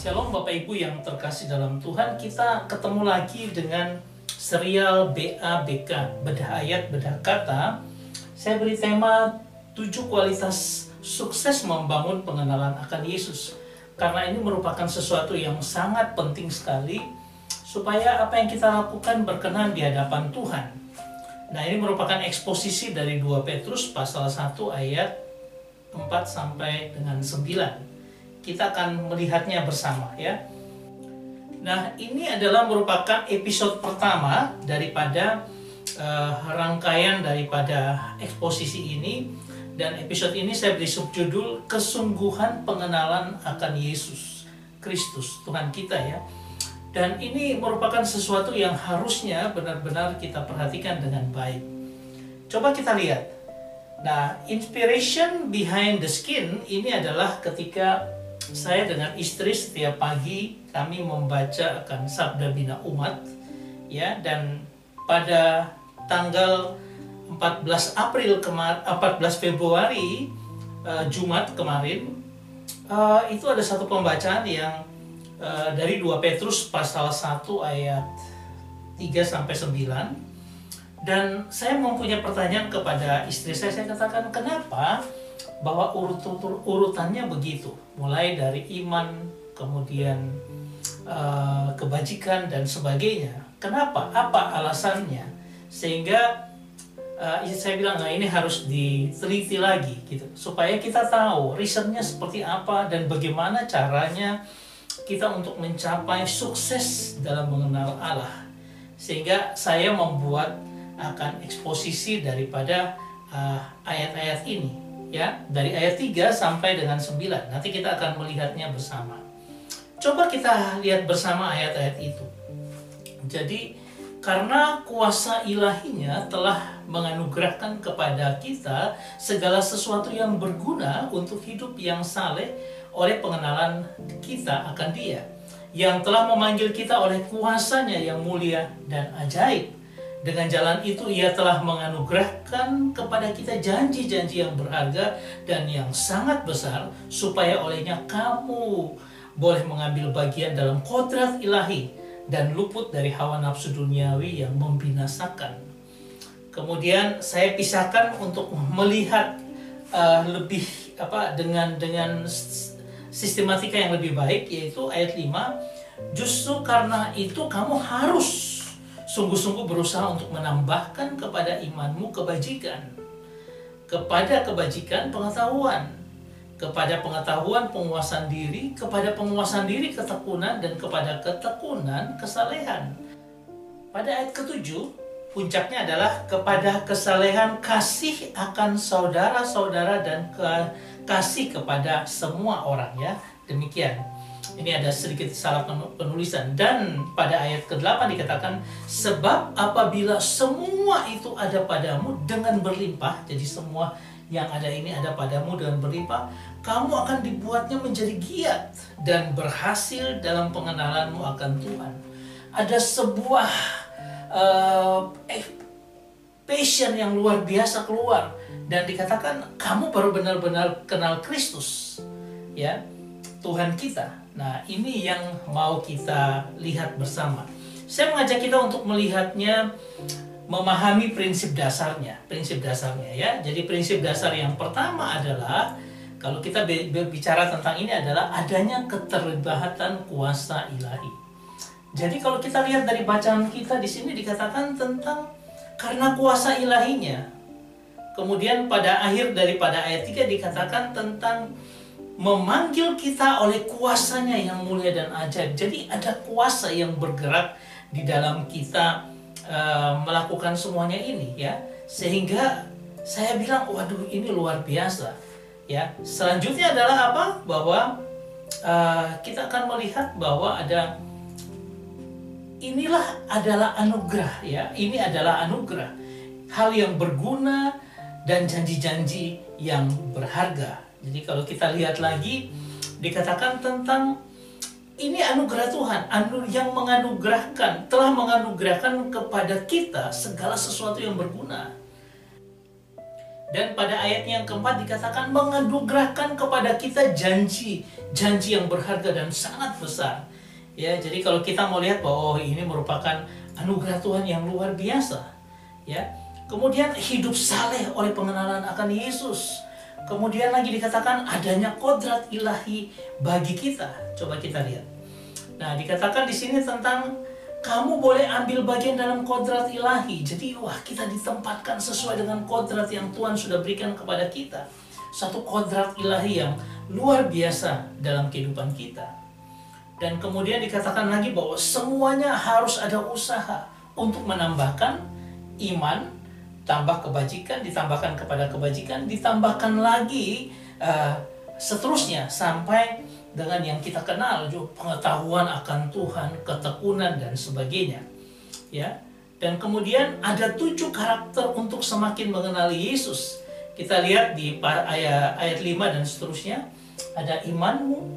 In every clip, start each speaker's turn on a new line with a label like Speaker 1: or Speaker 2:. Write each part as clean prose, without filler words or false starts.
Speaker 1: Shalom Bapak Ibu yang terkasih dalam Tuhan, kita ketemu lagi dengan serial BABK, Bedah Ayat Bedah Kata. Saya beri tema 7 kualitas sukses membangun pengenalan akan Yesus. Karena ini merupakan sesuatu yang sangat penting sekali supaya apa yang kita lakukan berkenan di hadapan Tuhan. Nah, ini merupakan eksposisi dari 2 Petrus pasal 1 ayat 4 sampai dengan 9. Kita akan melihatnya bersama ya. Nah, ini adalah merupakan episode pertama daripada rangkaian daripada eksposisi ini. Dan episode ini saya beri subjudul Kesungguhan Pengenalan akan Yesus Kristus, Tuhan kita ya. Dan ini merupakan sesuatu yang harusnya benar-benar kita perhatikan dengan baik. Coba kita lihat. Nah, inspiration behind the skin ini adalah ketika saya dengan istri setiap pagi kami membaca akan Sabda Bina Umat ya, dan pada tanggal 14 Februari Jumat kemarin itu ada satu pembacaan yang dari 2 Petrus pasal 1 ayat 3 sampai 9. Dan saya mempunyai pertanyaan kepada istri saya katakan kenapa bahwa urutannya begitu, mulai dari iman, kemudian kebajikan dan sebagainya. Kenapa? Apa alasannya? Sehingga saya bilang, nah ini harus diteliti lagi gitu, supaya kita tahu risetnya seperti apa dan bagaimana caranya kita untuk mencapai sukses dalam mengenal Allah. Sehingga saya membuat akan eksposisi daripada ayat-ayat ini ya, dari ayat 3 sampai dengan 9. Nanti kita akan melihatnya bersama. Coba kita lihat bersama ayat-ayat itu. Jadi, karena kuasa ilahinya telah menganugerahkan kepada kita segala sesuatu yang berguna untuk hidup yang saleh oleh pengenalan kita akan Dia, yang telah memanggil kita oleh kuasanya yang mulia dan ajaib. Dengan jalan itu Ia telah menganugerahkan kepada kita janji-janji yang berharga dan yang sangat besar, supaya olehnya kamu boleh mengambil bagian dalam kodrat ilahi dan luput dari hawa nafsu duniawi yang membinasakan. Kemudian saya pisahkan untuk melihat lebih dengan sistematika yang lebih baik, yaitu ayat 5. Justru karena itu kamu harus sungguh-sungguh berusaha untuk menambahkan kepada imanmu kebajikan, kepada kebajikan pengetahuan, kepada pengetahuan penguasaan diri, kepada penguasaan diri ketekunan, dan kepada ketekunan kesalehan. Pada ayat ke-7, puncaknya adalah kepada kesalehan kasih akan saudara-saudara dan kasih kepada semua orang ya. Demikian. Ini ada sedikit salah penulisan. Dan pada ayat ke-8 dikatakan, sebab apabila semua itu ada padamu dengan berlimpah, jadi semua yang ada ini ada padamu dengan berlimpah, kamu akan dibuatnya menjadi giat dan berhasil dalam pengenalanmu akan Tuhan. Ada sebuah passion yang luar biasa keluar, dan dikatakan kamu baru benar-benar kenal Kristus ya, Tuhan kita. Nah, ini yang mau kita lihat bersama. Saya mengajak kita untuk melihatnya, memahami prinsip dasarnya ya. Jadi prinsip dasar yang pertama adalah, kalau kita berbicara tentang ini, adalah adanya keterlibatan kuasa ilahi. Jadi kalau kita lihat dari bacaan kita di sini dikatakan tentang karena kuasa ilahinya. Kemudian pada akhir daripada ayat 3 dikatakan tentang memanggil kita oleh kuasanya yang mulia dan ajaib. Jadi ada kuasa yang bergerak di dalam kita melakukan semuanya ini ya. Sehingga saya bilang, waduh ini luar biasa ya. Selanjutnya adalah apa? Bahwa kita akan melihat bahwa inilah adalah anugerah ya. Ini adalah anugerah, hal yang berguna dan janji-janji yang berharga. Jadi kalau kita lihat lagi, dikatakan tentang ini anugerah Tuhan, yang menganugerahkan, telah menganugerahkan kepada kita segala sesuatu yang berguna. Dan pada ayat yang keempat dikatakan menganugerahkan kepada kita janji yang berharga dan sangat besar. Ya, jadi kalau kita mau lihat bahwa ini merupakan anugerah Tuhan yang luar biasa, ya. Kemudian hidup saleh oleh pengenalan akan Yesus. Kemudian lagi dikatakan adanya kodrat ilahi bagi kita. Coba kita lihat. Nah, dikatakan di sini tentang kamu boleh ambil bagian dalam kodrat ilahi. Jadi, kita ditempatkan sesuai dengan kodrat yang Tuhan sudah berikan kepada kita. Satu kodrat ilahi yang luar biasa dalam kehidupan kita. Dan kemudian dikatakan lagi bahwa semuanya harus ada usaha untuk menambahkan iman, tambah kebajikan, ditambahkan kepada kebajikan, ditambahkan lagi seterusnya sampai dengan yang kita kenal, pengetahuan akan Tuhan, ketekunan dan sebagainya, ya. Dan kemudian ada 7 karakter untuk semakin mengenali Yesus. Kita lihat di ayat 5 dan seterusnya, ada imanmu,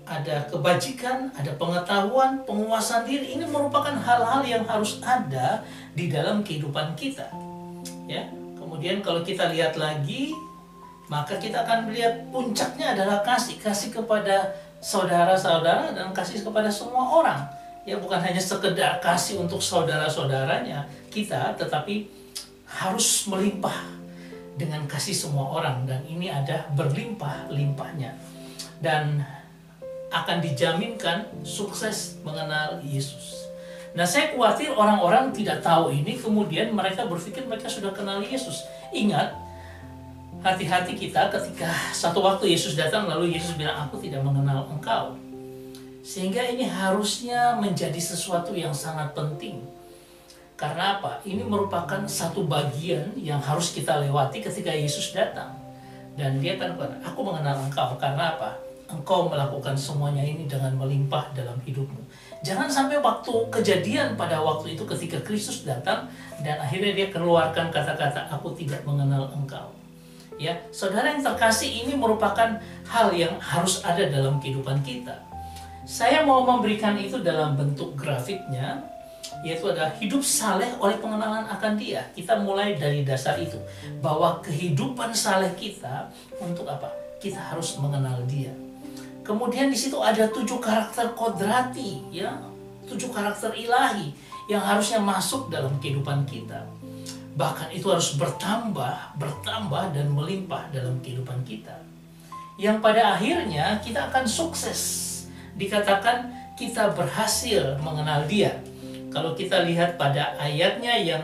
Speaker 1: ada kebajikan, ada pengetahuan, penguasaan diri. Ini merupakan hal-hal yang harus ada di dalam kehidupan kita. Ya, kemudian kalau kita lihat lagi, maka kita akan melihat puncaknya adalah kasih kepada saudara-saudara dan kasih kepada semua orang. Ya, bukan hanya sekedar kasih untuk saudara-saudaranya kita, tetapi harus melimpah dengan kasih semua orang, dan ini ada berlimpah-limpahnya dan akan dijaminkan sukses mengenal Yesus. Nah, saya khawatir orang-orang tidak tahu ini, kemudian mereka berpikir mereka sudah kenal Yesus. Ingat, hati-hati kita ketika satu waktu Yesus datang, lalu Yesus bilang, aku tidak mengenal engkau. Sehingga ini harusnya menjadi sesuatu yang sangat penting. Karena apa? Ini merupakan satu bagian yang harus kita lewati ketika Yesus datang. Dan dia akan berkata, aku mengenal engkau. Karena apa? Engkau melakukan semuanya ini dengan melimpah dalam hidupmu. Jangan sampai waktu kejadian pada waktu itu ketika Kristus datang dan akhirnya dia keluarkan kata-kata aku tidak mengenal engkau. Ya, saudara yang terkasih, ini merupakan hal yang harus ada dalam kehidupan kita. Saya mau memberikan itu dalam bentuk grafiknya, yaitu adalah hidup saleh oleh pengenalan akan Dia. Kita mulai dari dasar itu, bahwa kehidupan saleh kita untuk apa? Kita harus mengenal Dia. Kemudian di situ ada 7 karakter kodrati, ya, 7 karakter ilahi yang harusnya masuk dalam kehidupan kita. Bahkan itu harus bertambah dan melimpah dalam kehidupan kita. Yang pada akhirnya kita akan sukses. Dikatakan kita berhasil mengenal Dia. Kalau kita lihat pada ayatnya yang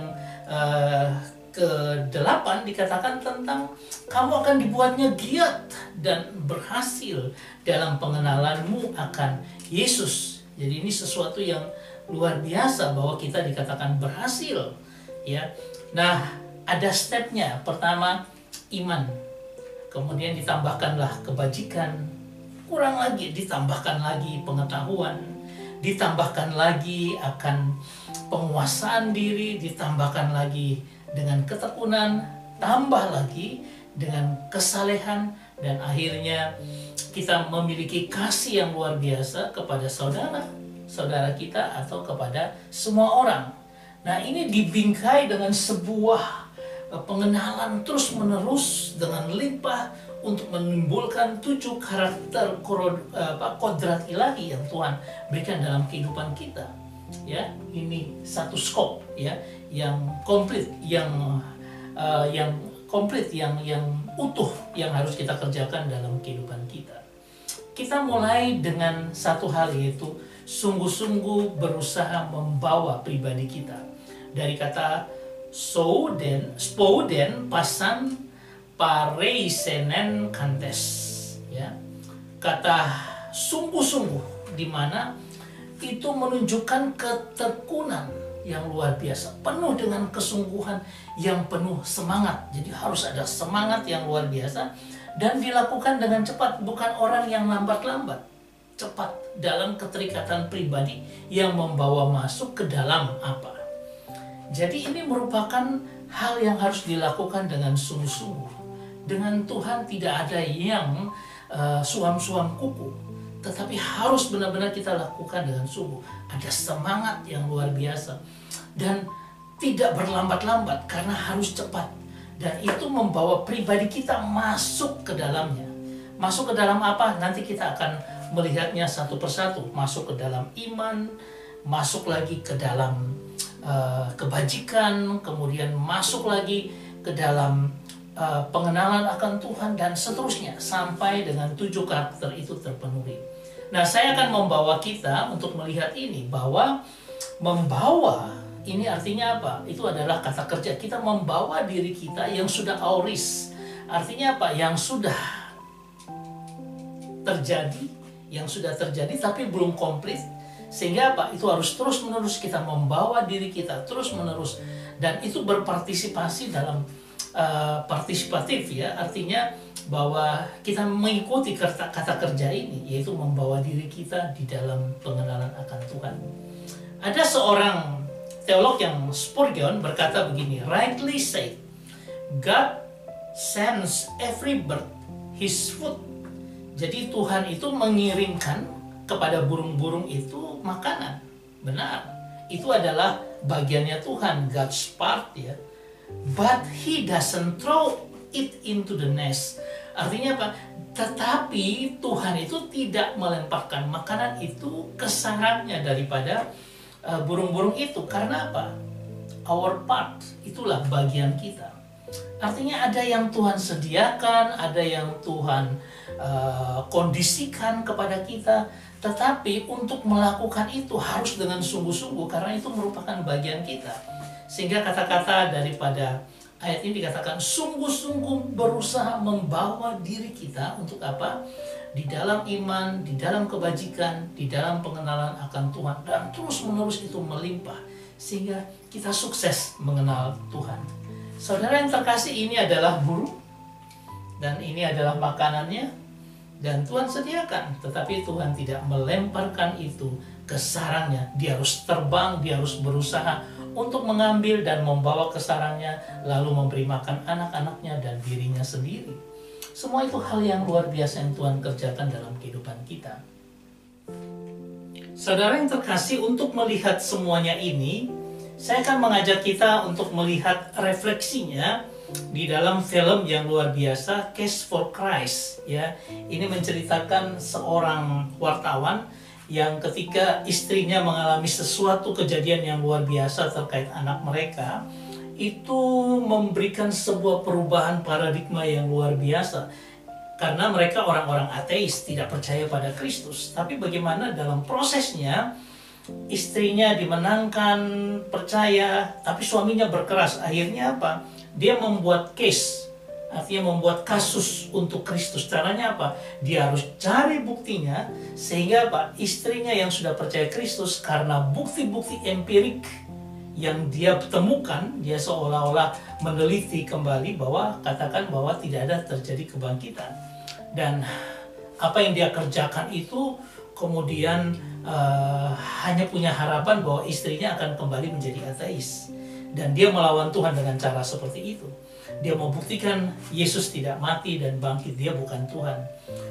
Speaker 1: ke-8 dikatakan tentang kamu akan dibuatnya giat dan berhasil dalam pengenalanmu akan Yesus. Jadi ini sesuatu yang luar biasa bahwa kita dikatakan berhasil, ya. Nah, ada stepnya. Pertama, iman. Kemudian ditambahkanlah kebajikan. Kurang lagi, ditambahkan lagi pengetahuan. Ditambahkan lagi akan penguasaan diri. Ditambahkan lagi dengan ketekunan. Tambah lagi dengan kesalehan. Dan akhirnya kita memiliki kasih yang luar biasa kepada saudara kita atau kepada semua orang. Nah, ini dibingkai dengan sebuah pengenalan terus-menerus dengan limpah untuk menimbulkan 7 karakter kodrat ilahi yang Tuhan berikan dalam kehidupan kita. Ya, ini satu skop, ya, yang komplit, yang komplit, yang utuh yang harus kita kerjakan dalam kehidupan kita. Kita mulai dengan satu hal, yaitu sungguh-sungguh berusaha membawa pribadi kita. Dari kata spoden pasan pareisenen kantes, ya. Kata sungguh-sungguh, di mana itu menunjukkan ketekunan yang luar biasa, penuh dengan kesungguhan yang penuh semangat. Jadi harus ada semangat yang luar biasa dan dilakukan dengan cepat, bukan orang yang lambat-lambat. Cepat dalam keterikatan pribadi yang membawa masuk ke dalam apa. Jadi ini merupakan hal yang harus dilakukan dengan sungguh-sungguh. Dengan Tuhan tidak ada yang suam-suam kuku, tetapi harus benar-benar kita lakukan dengan sungguh. Ada semangat yang luar biasa dan tidak berlambat-lambat karena harus cepat. Dan itu membawa pribadi kita masuk ke dalamnya. Masuk ke dalam apa? Nanti kita akan melihatnya satu persatu. Masuk ke dalam iman, masuk lagi ke dalam kebajikan, kemudian masuk lagi ke dalam pengenalan akan Tuhan, dan seterusnya sampai dengan 7 karakter itu terpenuhi. Nah, saya akan membawa kita untuk melihat ini, bahwa membawa ini artinya apa? Itu adalah kata kerja. Kita membawa diri kita yang sudah auris. Artinya apa? Yang sudah terjadi tapi belum komplit. Sehingga apa? Itu harus terus-menerus kita membawa diri kita terus-menerus, dan itu berpartisipasi dalam partisipatif ya. Artinya bahwa kita mengikuti kata kerja ini, yaitu membawa diri kita di dalam pengenalan akan Tuhan. Ada seorang teolog yang Spurgeon berkata begini, rightly said, God sends every bird his food. Jadi Tuhan itu mengirimkan kepada burung-burung itu makanan. Benar, itu adalah bagiannya Tuhan, God's part ya. But He doesn't throw it into the nest. Artinya apa? Tetapi Tuhan itu tidak melemparkan makanan itu ke sarangnya daripada burung-burung itu. Karena apa? Our part, itulah bagian kita. Artinya ada yang Tuhan sediakan, ada yang Tuhan kondisikan kepada kita. Tetapi untuk melakukan itu harus dengan sungguh-sungguh, karena itu merupakan bagian kita. Sehingga kata-kata daripada ayat ini dikatakan sungguh-sungguh berusaha membawa diri kita untuk apa? Di dalam iman, di dalam kebajikan, di dalam pengenalan akan Tuhan, dan terus-menerus itu melimpah sehingga kita sukses mengenal Tuhan. Saudara yang terkasih, ini adalah burung dan ini adalah makanannya. Dan Tuhan sediakan, tetapi Tuhan tidak melemparkan itu ke sarangnya. Dia harus terbang, dia harus berusaha untuk mengambil dan membawa ke sarangnya, lalu memberi makan anak-anaknya dan dirinya sendiri. Semua itu hal yang luar biasa yang Tuhan kerjakan dalam kehidupan kita. Saudara yang terkasih, untuk melihat semuanya ini, saya akan mengajak kita untuk melihat refleksinya di dalam film yang luar biasa, Case for Christ ya. Ini menceritakan seorang wartawan yang ketika istrinya mengalami sesuatu kejadian yang luar biasa terkait anak mereka, itu memberikan sebuah perubahan paradigma yang luar biasa. Karena mereka orang-orang ateis, tidak percaya pada Kristus. Tapi bagaimana dalam prosesnya istrinya dimenangkan, percaya, tapi suaminya berkeras. Akhirnya apa? Dia membuat case, artinya membuat kasus untuk Kristus. Caranya apa? Dia harus cari buktinya, sehingga apa? Istrinya yang sudah percaya Kristus, karena bukti-bukti empirik yang dia temukan, dia seolah-olah meneliti kembali bahwa katakan bahwa tidak ada terjadi kebangkitan. Dan apa yang dia kerjakan itu kemudian hanya punya harapan bahwa istrinya akan kembali menjadi ateis. Dan dia melawan Tuhan dengan cara seperti itu. Dia membuktikan Yesus tidak mati dan bangkit, dia bukan Tuhan.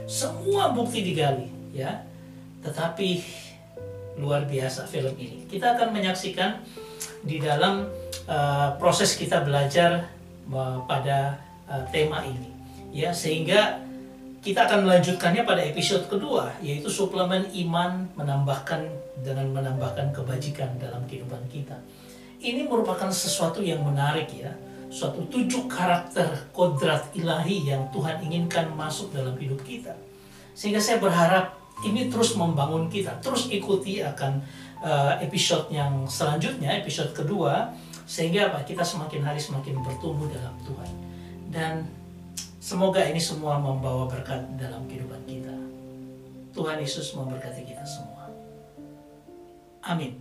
Speaker 1: Semua bukti digali ya. Tetapi luar biasa film ini. Kita akan menyaksikan di dalam proses kita belajar pada tema ini ya, sehingga kita akan melanjutkannya pada episode kedua, yaitu suplemen iman dengan menambahkan kebajikan dalam kehidupan kita. Ini merupakan sesuatu yang menarik ya, suatu 7 karakter kodrat ilahi yang Tuhan inginkan masuk dalam hidup kita. Sehingga saya berharap ini terus membangun kita, terus ikuti akan episode yang selanjutnya, episode kedua, sehingga apa? Kita semakin hari semakin bertumbuh dalam Tuhan. Dan semoga ini semua membawa berkat dalam kehidupan kita. Tuhan Yesus memberkati kita semua. Amin.